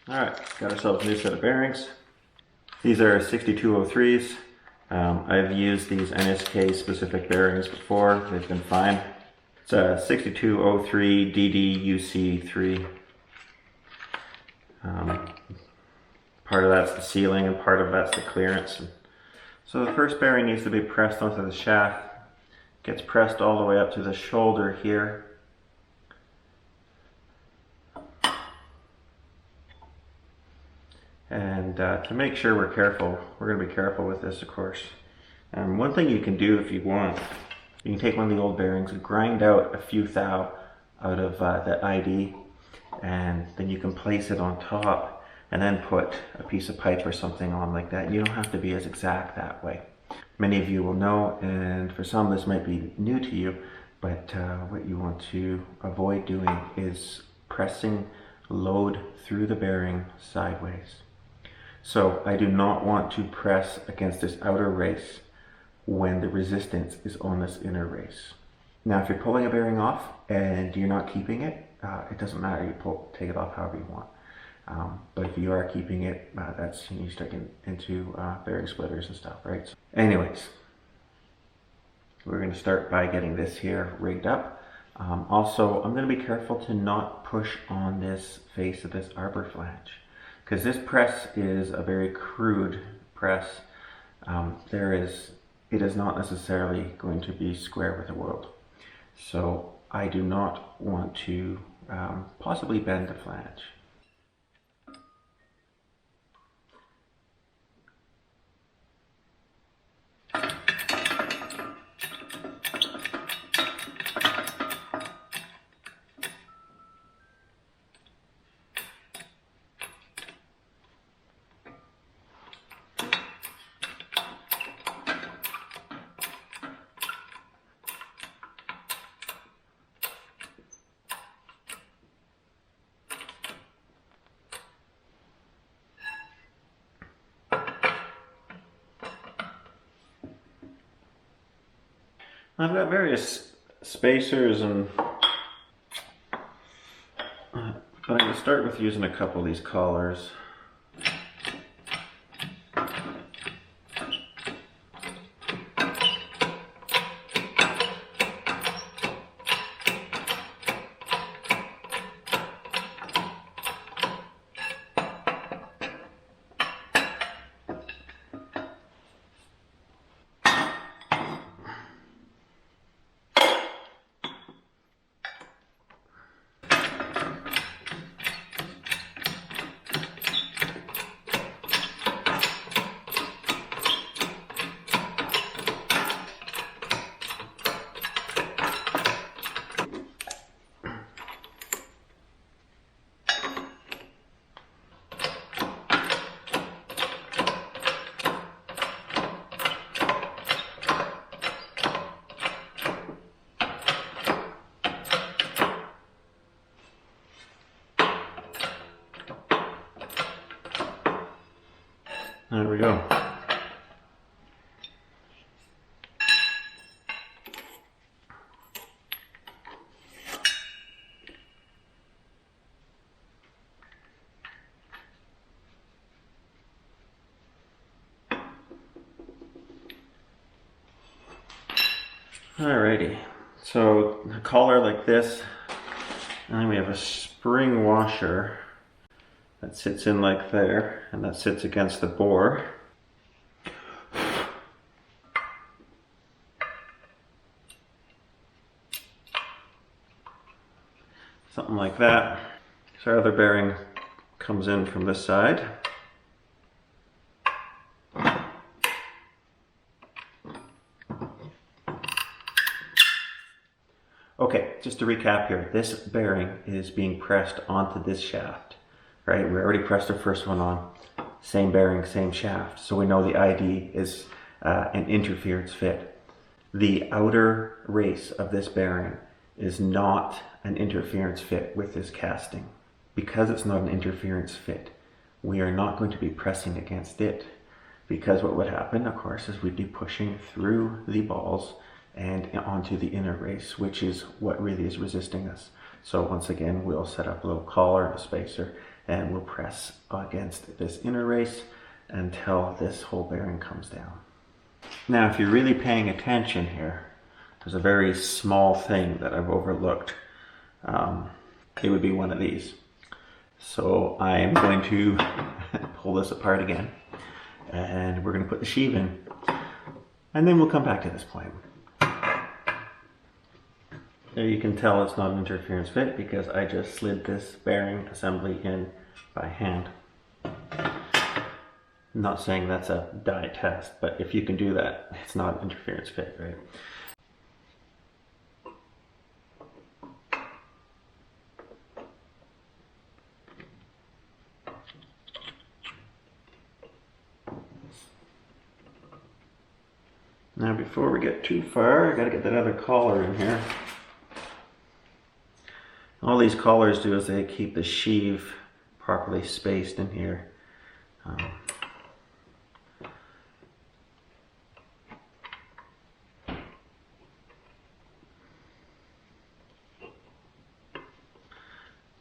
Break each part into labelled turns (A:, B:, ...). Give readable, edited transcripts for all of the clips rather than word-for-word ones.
A: Alright, got ourselves a new set of bearings. These are 6203s. I've used these NSK specific bearings before. They've been fine. It's a 6203 DDUC3. Part of that's the sealing and part of that's the clearance. So the first bearing needs to be pressed onto the shaft. Gets pressed all the way up to the shoulder here. And to make sure we're careful, we're going to be careful with this, of course. One thing you can do if you want, you can take one of the old bearings and grind out a few thou out of the ID, and then you can place it on top and then put a piece of pipe or something on like that. You don't have to be as exact that way. Many of you will know, and for some this might be new to you, but what you want to avoid doing is pressing load through the bearing sideways. So I do not want to press against this outer race when the resistance is on this inner race. Now if you're pulling a bearing off and you're not keeping it, it doesn't matter, you take it off however you want. But if you are keeping it, that's, you start getting into bearing splitters and stuff, right? So anyways, we're going to start by getting this here rigged up. Also, I'm going to be careful to not push on this face of this arbor flange, because this press is a very crude press. It is not necessarily going to be square with the world. So I do not want to possibly bend the flange. I've got various spacers, and I'm going to start with using a couple of these collars. There we go. Alrighty, so a collar like this, and then we have a spring washer that sits in like there, and that sits against the bore. Something like that. So our other bearing comes in from this side. Okay, just to recap here, this bearing is being pressed onto this shaft, right? We already pressed the first one on, same bearing, same shaft. So we know the ID is an interference fit. The outer race of this bearing is not an interference fit with this casting. Because it's not an interference fit, we are not going to be pressing against it, because what would happen, of course, is we'd be pushing through the balls and onto the inner race, which is what really is resisting us. So once again, we'll set up a little collar and a spacer and we'll press against this inner race until this whole bearing comes down. Now, if you're really paying attention here, there's a very small thing that I've overlooked. It would be one of these. So I am going to pull this apart again, and we're going to put the sheave in, and then we'll come back to this point. There you can tell it's not an interference fit because I just slid this bearing assembly in by hand. I'm not saying that's a die test, but if you can do that, it's not an interference fit, right? Now before we get too far, I gotta get that other collar in here. All these collars do is they keep the sheave properly spaced in here.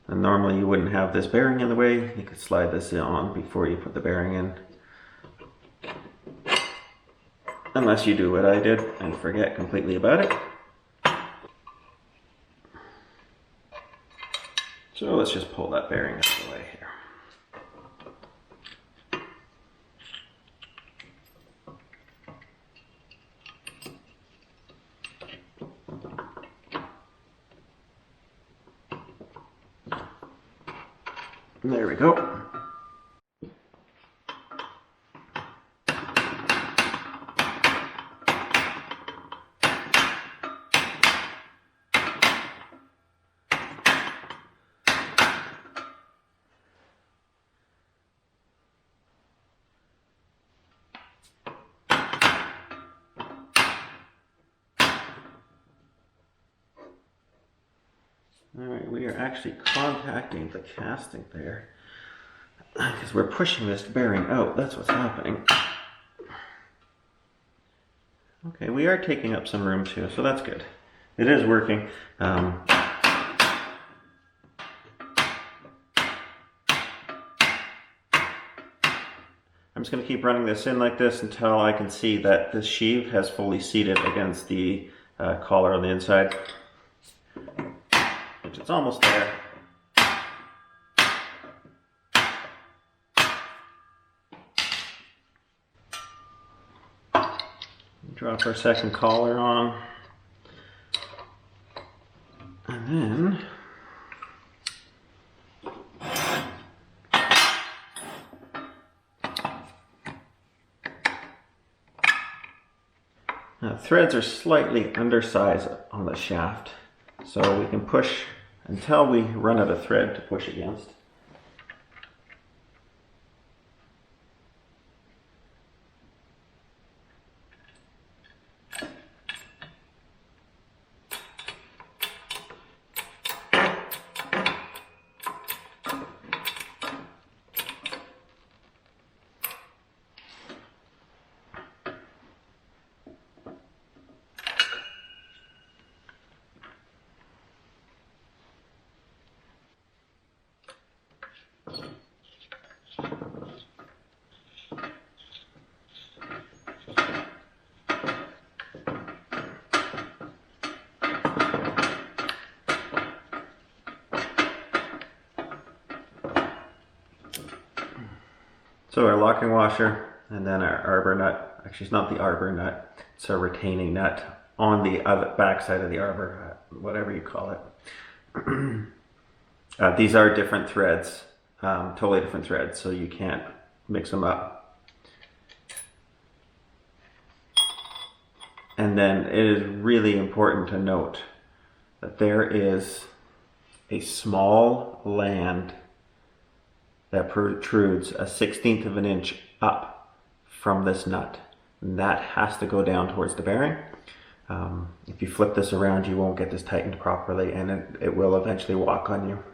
A: And normally you wouldn't have this bearing in the way. You could slide this on before you put the bearing in. Unless you do what I did and forget completely about it. So let's just pull that bearing out of the way here. There we go. All right, we are actually contacting the casting there because we're pushing this bearing out. That's what's happening. Okay, we are taking up some room too, so that's good. It is working. I'm just going to keep running this in like this until I can see that this sheave has fully seated against the collar on the inside. Which it's almost there. Drop our second collar on. And then now, threads are slightly undersized on the shaft, so we can push until we run out of thread to push against. So our locking washer and then our arbor nut, actually it's not the arbor nut, it's a retaining nut on the other back side of the arbor, whatever you call it. These are different threads, totally different threads, so you can't mix them up. And then it is really important to note that there is a small land that protrudes a 1/16 of an inch up from this nut. And that has to go down towards the bearing. If you flip this around, you won't get this tightened properly, and it will eventually walk on you.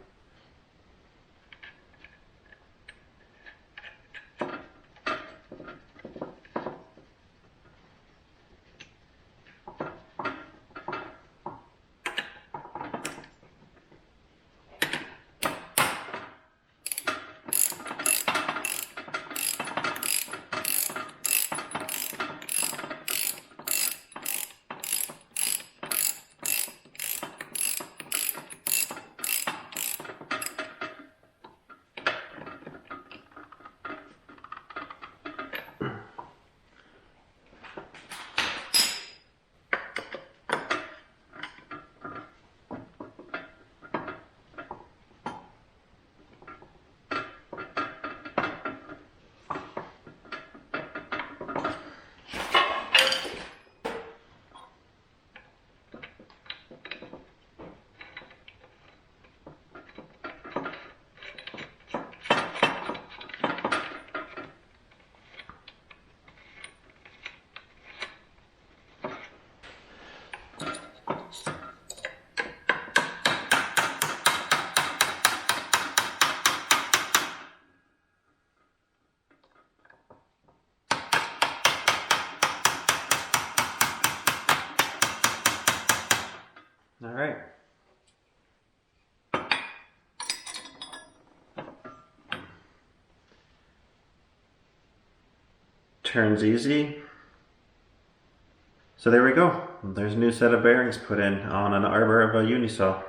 A: All right. Turns easy. So there we go. There's a new set of bearings put in on an arbor of a Unisaw.